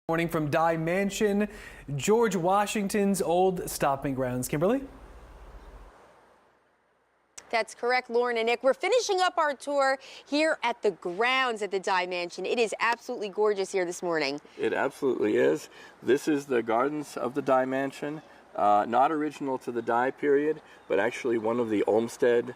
Morning from Dye Mansion, George Washington's old stomping grounds. Kimberly? That's correct, Lauren and Nick. We're finishing up our tour here at the grounds at the Dye Mansion. It is absolutely gorgeous here this morning. It absolutely is. This is the gardens of the Dye Mansion. Not original to the Dye period, but actually one of the Olmsted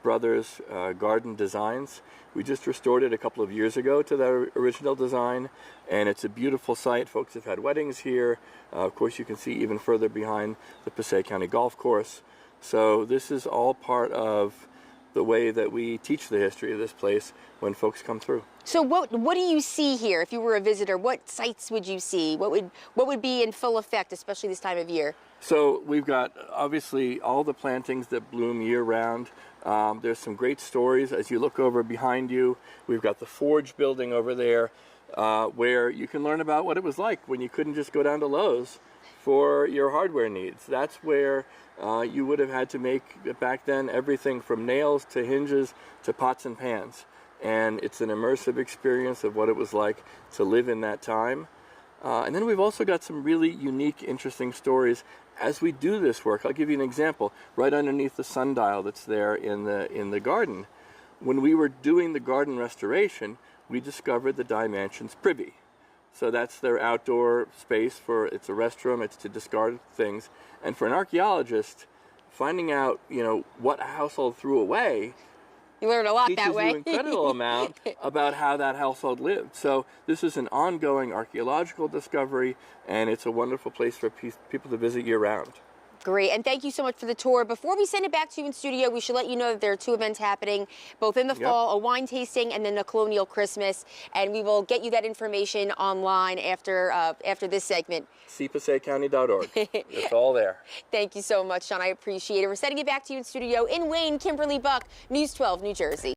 brothers garden designs. We just restored it a couple of years ago to the original design, and it's a beautiful site. Folks have had weddings here. Of course, you can see even further behind the Passaic County Golf Course. So this is all part of the way that we teach the history of this place when folks come through. So what do you see here if you were a visitor? What sights would you see? What would be in full effect, especially this time of year? So we've got obviously all the plantings that bloom year-round. There's some great stories as you look over behind you. We've got the Forge building over there where you can learn about what it was like when you couldn't just go down to Lowe's for your hardware needs. That's where you would have had to make, back then, everything from nails to hinges to pots and pans. And it's an immersive experience of what it was like to live in that time. And then we've also got some really unique, interesting stories as we do this work. I'll give you an example. Right underneath the sundial that's there in the garden, when we were doing the garden restoration, we discovered the Dye Mansion's privy. So that's their outdoor space it's a restroom, it's to discard things. And for an archaeologist, finding out, what a household threw away, you learn a lot that way. Teaches you an incredible amount about how that household lived. So this is an ongoing archaeological discovery, and it's a wonderful place for people to visit year-round. Great, and thank you so much for the tour. Before we send it back to you in studio, we should let you know that there are two events happening, both in the fall, a wine tasting and then a colonial Christmas. And we will get you that information online after this segment. cpassaicounty.org. It's all there. Thank you so much, Sean. I appreciate it. We're sending it back to you in studio in Wayne, Kimberly Buck, News 12, New Jersey.